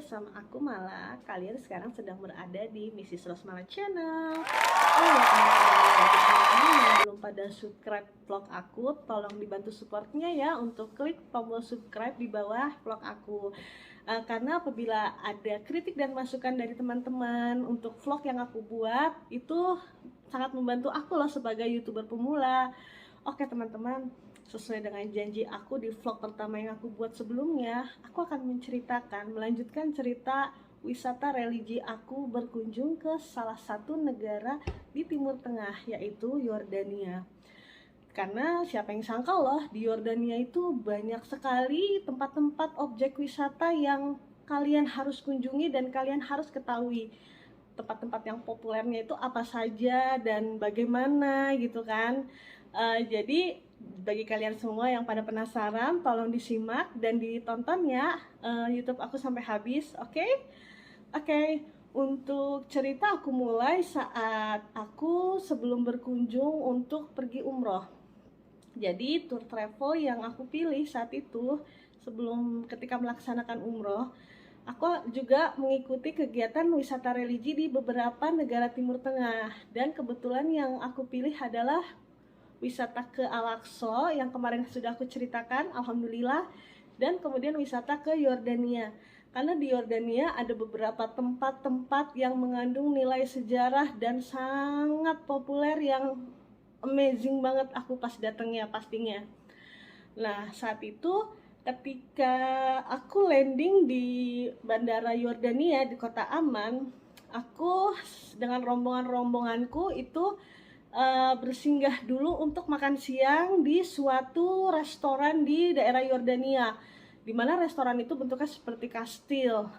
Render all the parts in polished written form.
bersama aku Mala. Kalian sekarang sedang berada di Mrs. Rosmala Channel. Oh ya teman-teman yang belum pada subscribe vlog aku, tolong dibantu supportnya ya untuk klik tombol subscribe di bawah vlog aku. Karena apabila ada kritik dan masukan dari teman-teman untuk vlog yang aku buat, itu sangat membantu aku loh sebagai YouTuber pemula. Oke teman-teman, sesuai dengan janji aku di vlog pertama yang aku buat sebelumnya, aku akan melanjutkan cerita wisata religi aku berkunjung ke salah satu negara di Timur Tengah, yaitu Yordania. Karena siapa yang sangka loh, di Yordania itu banyak sekali tempat-tempat objek wisata yang kalian harus kunjungi dan kalian harus ketahui tempat-tempat yang populernya itu apa saja dan bagaimana gitu kan. Jadi bagi kalian semua yang pada penasaran, tolong disimak dan ditonton ya YouTube aku sampai habis, oke? Oke, untuk cerita aku mulai saat aku sebelum berkunjung untuk pergi umroh. Jadi tour travel yang aku pilih saat itu ketika melaksanakan umroh, aku juga mengikuti kegiatan wisata religi di beberapa negara Timur Tengah. Dan kebetulan yang aku pilih adalah wisata ke Al-Aqsa yang kemarin sudah aku ceritakan, alhamdulillah. Dan kemudian wisata ke Yordania. Karena di Yordania ada beberapa tempat-tempat yang mengandung nilai sejarah dan sangat populer yang amazing banget aku pas datangnya pastinya. Nah, saat itu ketika aku landing di bandara Yordania di kota Amman, aku dengan rombongan-rombonganku itu bersinggah dulu untuk makan siang di suatu restoran di daerah Yordania, di mana restoran itu bentuknya seperti kastil.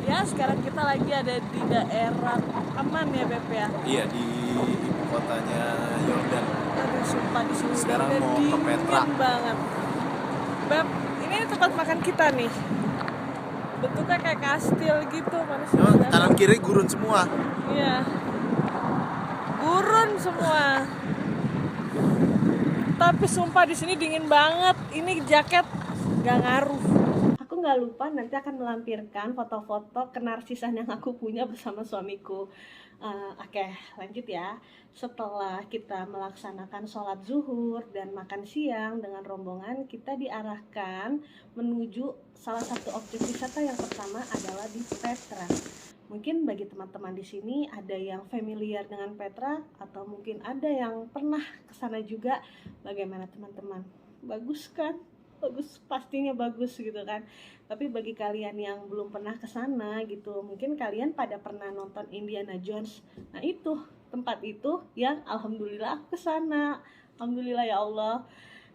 Ya, sekarang kita lagi ada di daerah Amman ya, Beb ya? Iya, di ibu kotanya Yordan. Aduh, sumpah di sini Sekarang udah mau ke Petra banget. Beb, ini tempat makan kita nih. Bentuknya kayak kastil gitu, manusia. Kanan kiri gurun semua. Iya. Gurun semua. Tapi sumpah di sini dingin banget. Ini jaket gak ngaruh. Aku nggak lupa nanti akan melampirkan foto-foto kenarsisan yang aku punya bersama suamiku. Oke, lanjut ya. Setelah kita melaksanakan sholat zuhur dan makan siang dengan rombongan, kita diarahkan menuju salah satu objek wisata yang pertama adalah di Petra. Mungkin bagi teman-teman di sini ada yang familiar dengan Petra atau mungkin ada yang pernah kesana juga. Bagaimana teman-teman? Bagus kan? Bagus, pastinya bagus gitu kan. Tapi bagi kalian yang belum pernah ke sana gitu, mungkin kalian pada pernah nonton Indiana Jones. Nah, itu tempat itu yang alhamdulillah aku ke sana. Alhamdulillah ya Allah.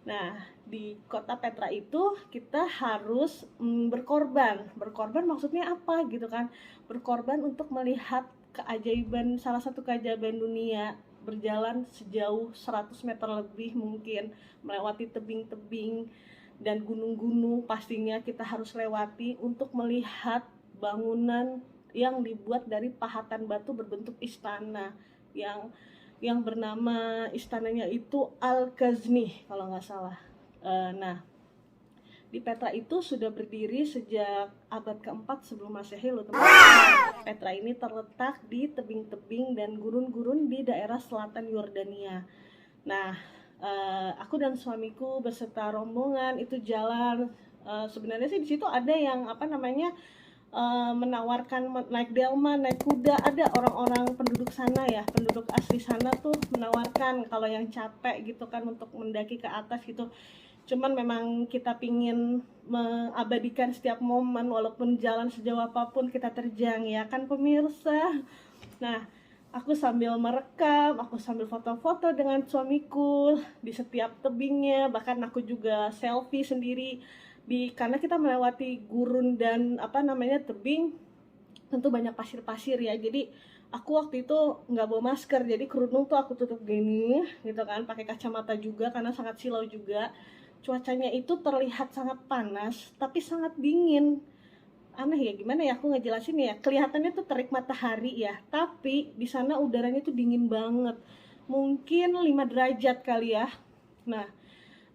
Nah, di kota Petra itu kita harus berkorban. Berkorban maksudnya apa gitu kan? Berkorban untuk melihat keajaiban, salah satu keajaiban dunia, berjalan sejauh 100 meter lebih mungkin, melewati tebing-tebing dan gunung-gunung pastinya kita harus lewati untuk melihat bangunan yang dibuat dari pahatan batu berbentuk istana yang bernama istananya itu Al-Ghazni kalau nggak salah. Nah, di Petra itu sudah berdiri sejak abad keempat sebelum Masehi loh teman-teman. Petra ini terletak di tebing-tebing dan gurun-gurun di daerah selatan Yordania. Nah, aku dan suamiku beserta rombongan itu jalan. Sebenarnya sih di situ ada yang menawarkan naik delman, naik kuda. Ada orang-orang penduduk sana ya, penduduk asli sana tuh menawarkan kalau yang capek gitu kan untuk mendaki ke atas gitu. Cuman memang kita pingin mengabadikan setiap momen walaupun jalan sejauh apapun kita terjang ya kan pemirsa. Nah, aku sambil merekam, aku sambil foto-foto dengan suamiku di setiap tebingnya, bahkan aku juga selfie sendiri karena kita melewati gurun dan tebing, tentu banyak pasir-pasir ya. Jadi aku waktu itu nggak bawa masker, jadi kerudung tuh aku tutup gini gitu kan, pakai kacamata juga karena sangat silau juga. Cuacanya itu terlihat sangat panas tapi sangat dingin. Aneh ya, gimana ya aku ngejelasin ya, kelihatannya tuh terik matahari ya, tapi di sana udaranya tuh dingin banget, mungkin 5 derajat kali ya. Nah,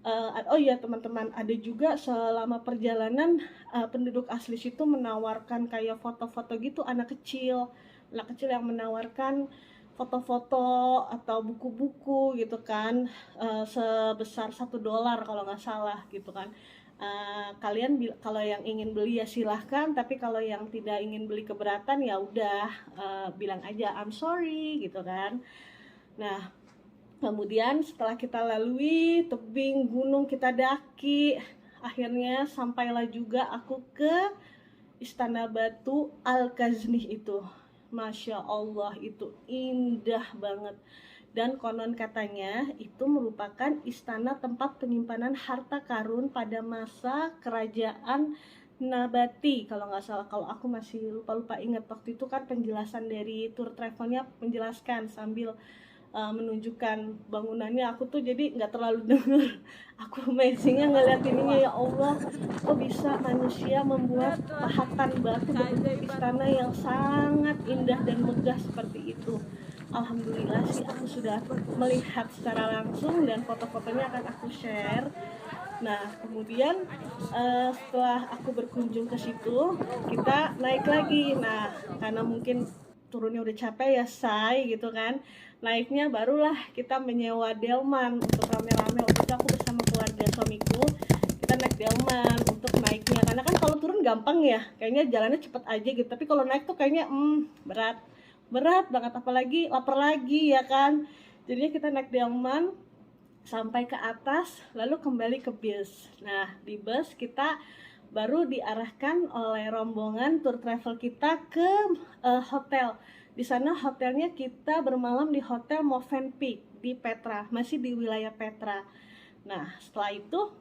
Oh iya teman-teman, ada juga selama perjalanan penduduk asli situ menawarkan kayak foto-foto gitu, anak kecil yang menawarkan foto-foto atau buku-buku gitu kan, sebesar $1 kalau nggak salah gitu kan. Kalian kalau yang ingin beli ya silahkan, tapi kalau yang tidak ingin beli keberatan ya udah, bilang aja I'm sorry gitu kan. Nah, kemudian setelah kita lalui tebing gunung, kita daki, akhirnya sampailah juga aku ke Istana Batu Al-Khazni itu. Masya Allah, itu indah banget. Dan konon katanya itu merupakan istana tempat penyimpanan harta karun pada masa kerajaan Nabati kalau nggak salah. Kalau aku masih lupa-lupa ingat, waktu itu kan penjelasan dari tour travelnya menjelaskan sambil menunjukkan bangunannya. Aku tuh jadi nggak terlalu denger, aku amazingnya ngeliat ininya, ya Allah, kok bisa manusia membuat pahatan batu berbentuk istana yang sangat indah dan megah seperti itu. Alhamdulillah sih aku sudah melihat secara langsung dan foto-fotonya akan aku share. Nah, kemudian setelah aku berkunjung ke situ, kita naik lagi. Nah, karena mungkin turunnya udah capek ya, say gitu kan. Naiknya barulah kita menyewa delman untuk rame-rame. Waktu itu aku bersama keluarga suamiku, kita naik delman untuk naiknya. Karena kan kalau turun gampang ya, kayaknya jalannya cepet aja gitu. Tapi kalau naik tuh kayaknya berat, berat banget. Apalagi lapar lagi ya kan. Jadinya kita naik delman sampai ke atas, lalu kembali ke bus. Nah, di bus kita baru diarahkan oleh rombongan tour travel kita ke hotel. Di sana hotelnya kita bermalam di Hotel Movenpick di Petra, masih di wilayah Petra. Nah, setelah itu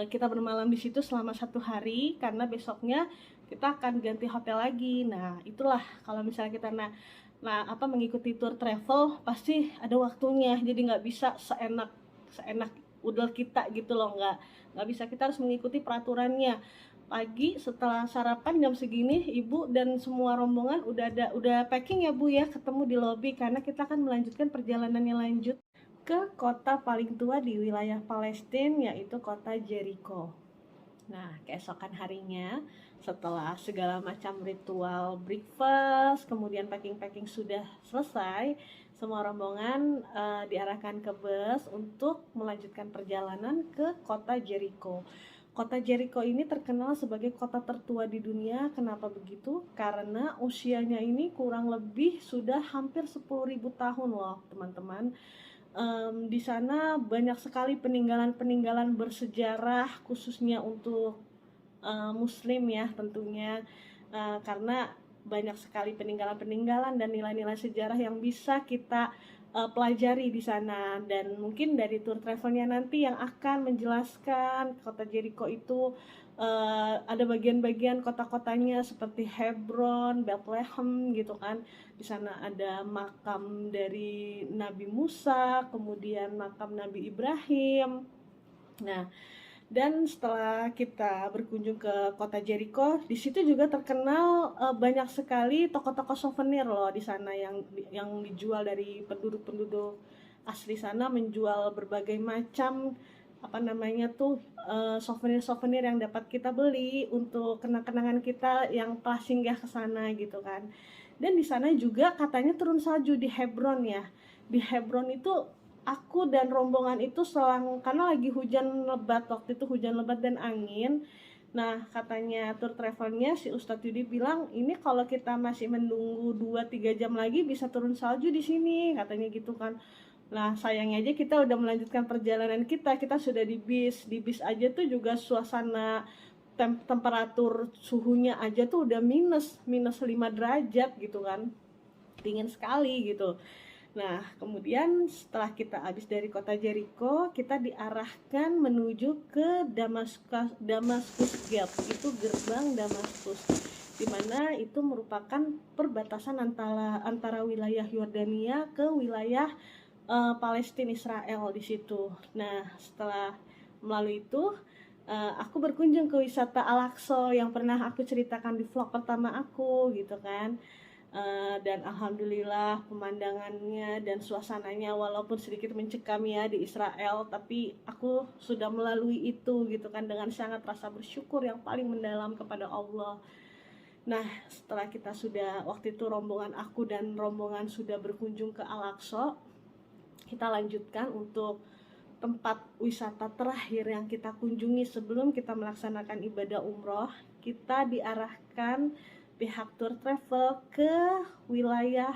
kita bermalam di situ selama 1 hari karena besoknya kita akan ganti hotel lagi. Nah, itulah kalau misalnya kita mengikuti tour travel pasti ada waktunya, jadi nggak bisa seenak udel kita gitu loh, nggak bisa, kita harus mengikuti peraturannya. Pagi setelah sarapan jam segini, ibu dan semua rombongan udah packing ya bu ya, ketemu di lobi karena kita akan melanjutkan perjalanannya lanjut ke kota paling tua di wilayah Palestina, yaitu kota Jericho. Nah, keesokan harinya setelah segala macam ritual breakfast, kemudian packing-packing sudah selesai, semua rombongan diarahkan ke bus untuk melanjutkan perjalanan ke kota Jericho. Kota Jericho ini terkenal sebagai kota tertua di dunia. Kenapa begitu? Karena usianya ini kurang lebih sudah hampir 10.000 tahun loh, teman-teman. Di sana banyak sekali peninggalan-peninggalan bersejarah, khususnya untuk Muslim ya tentunya, karena banyak sekali peninggalan-peninggalan dan nilai-nilai sejarah yang bisa kita pelajari di sana. Dan mungkin dari tour travelnya nanti yang akan menjelaskan kota Jericho itu ada bagian-bagian kota-kotanya seperti Hebron, Bethlehem gitu kan. Di sana ada makam dari Nabi Musa, kemudian makam Nabi Ibrahim. Nah, dan setelah kita berkunjung ke kota Jericho, di situ juga terkenal banyak sekali toko-toko souvenir loh di sana yang dijual dari penduduk-penduduk asli sana, menjual berbagai macam souvenir-souvenir yang dapat kita beli untuk kenang-kenangan kita yang telah singgah ke sana gitu kan. Dan di sana juga katanya turun salju di Hebron ya. Di Hebron itu aku dan rombongan itu karena lagi hujan lebat, waktu itu hujan lebat dan angin. Nah, katanya tour travelnya si Ustadz Yudi bilang, ini kalau kita masih menunggu 2-3 jam lagi bisa turun salju di sini, katanya gitu kan. Nah, sayangnya aja kita udah melanjutkan perjalanan kita sudah di bis. Di bis aja tuh juga suasana temperatur suhunya aja tuh udah minus 5 derajat gitu kan. Dingin sekali gitu. Nah, kemudian setelah kita habis dari kota Jericho, kita diarahkan menuju ke Damaskus Gate. Itu gerbang Damaskus, di mana itu merupakan perbatasan antara wilayah Yordania ke wilayah Palestina Israel di situ. Nah, setelah melalui itu, aku berkunjung ke wisata Al-Aqsa yang pernah aku ceritakan di vlog pertama aku gitu kan. Dan alhamdulillah pemandangannya dan suasananya walaupun sedikit mencekam ya di Israel, tapi aku sudah melalui itu gitu kan dengan sangat rasa bersyukur yang paling mendalam kepada Allah. Nah, setelah kita sudah waktu itu rombongan aku dan rombongan sudah berkunjung ke Al-Aqsa, kita lanjutkan untuk tempat wisata terakhir yang kita kunjungi sebelum kita melaksanakan ibadah umroh. Kita diarahkan pihak tour travel ke wilayah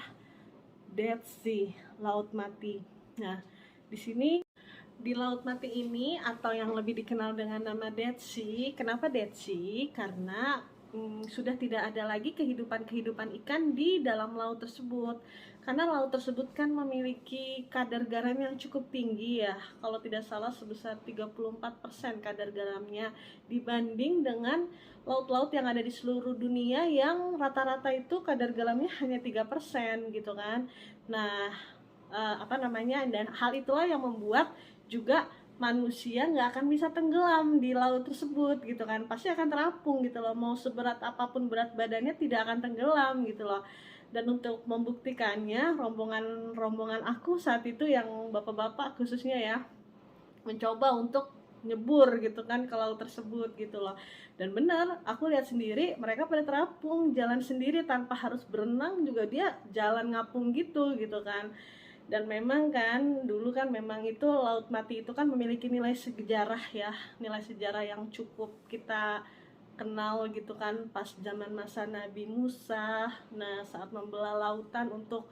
Dead Sea, Laut Mati. Nah, di sini di Laut Mati ini atau yang lebih dikenal dengan nama Dead Sea. Kenapa Dead Sea? Karena sudah tidak ada lagi kehidupan ikan di dalam laut tersebut. Karena laut tersebut kan memiliki kadar garam yang cukup tinggi ya. Kalau tidak salah sebesar 34% kadar garamnya dibanding dengan laut-laut yang ada di seluruh dunia yang rata-rata itu kadar garamnya hanya 3% gitu kan. Nah, dan hal itulah yang membuat juga manusia nggak akan bisa tenggelam di laut tersebut gitu kan, pasti akan terapung gitu loh, mau seberat apapun berat badannya tidak akan tenggelam gitu loh. Dan untuk membuktikannya, rombongan aku saat itu yang bapak-bapak khususnya ya mencoba untuk nyebur gitu kan ke laut tersebut gitu loh. Dan benar, aku lihat sendiri mereka pada terapung, jalan sendiri tanpa harus berenang juga dia jalan ngapung gitu kan. Dan memang kan dulu kan memang itu Laut Mati itu kan memiliki nilai sejarah ya, nilai sejarah yang cukup kita kenal gitu kan pas zaman masa Nabi Musa. Nah, saat membelah lautan untuk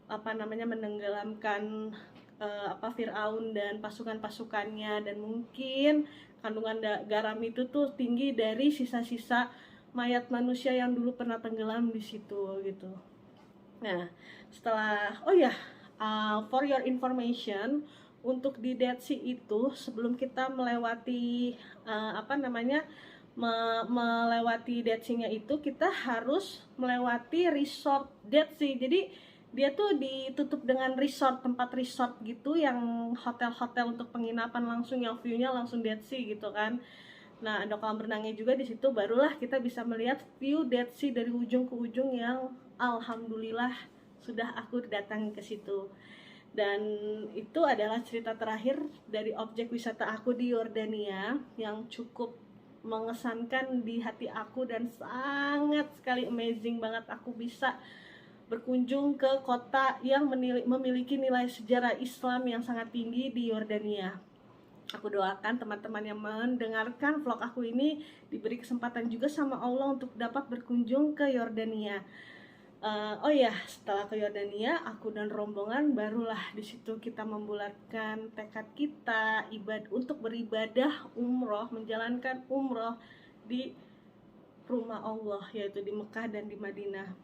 menenggelamkan Firaun dan pasukan-pasukannya, dan mungkin kandungan garam itu tuh tinggi dari sisa-sisa mayat manusia yang dulu pernah tenggelam di situ gitu. Nah, for your information, untuk di Dead Sea itu sebelum kita melewati melewati Dead Sea-nya itu kita harus melewati resort Dead Sea. Jadi dia tuh ditutup dengan tempat resort gitu yang hotel-hotel untuk penginapan langsung yang view-nya langsung Dead Sea gitu kan. Nah, ada kolam renangnya juga di situ, barulah kita bisa melihat view Dead Sea dari ujung ke ujung yang alhamdulillah sudah aku datangi ke situ. Dan itu adalah cerita terakhir dari objek wisata aku di Yordania yang cukup mengesankan di hati aku dan sangat sekali amazing banget aku bisa berkunjung ke kota yang memiliki nilai sejarah Islam yang sangat tinggi di Yordania. Aku doakan teman-teman yang mendengarkan vlog aku ini diberi kesempatan juga sama Allah untuk dapat berkunjung ke Yordania. Setelah ke Yordania, aku dan rombongan barulah di situ kita membulatkan tekad kita untuk beribadah umroh, menjalankan umroh di rumah Allah, yaitu di Mekah dan di Madinah.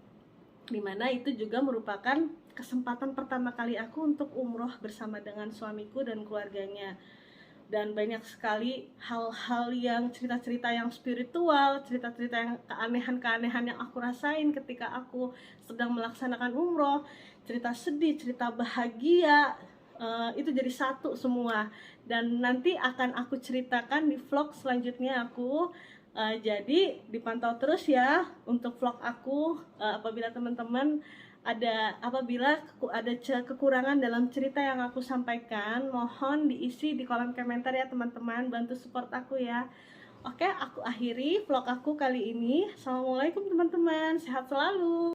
Dimana itu juga merupakan kesempatan pertama kali aku untuk umroh bersama dengan suamiku dan keluarganya. Dan banyak sekali hal-hal yang cerita-cerita yang spiritual, cerita-cerita yang keanehan-keanehan yang aku rasain ketika aku sedang melaksanakan umroh, cerita sedih, cerita bahagia, itu jadi satu semua. Dan nanti akan aku ceritakan di vlog selanjutnya aku. Jadi dipantau terus ya untuk vlog aku. Apabila ada kekurangan dalam cerita yang aku sampaikan, mohon diisi di kolom komentar ya teman-teman, bantu support aku ya. Oke, aku akhiri vlog aku kali ini. Assalamualaikum teman-teman, sehat selalu.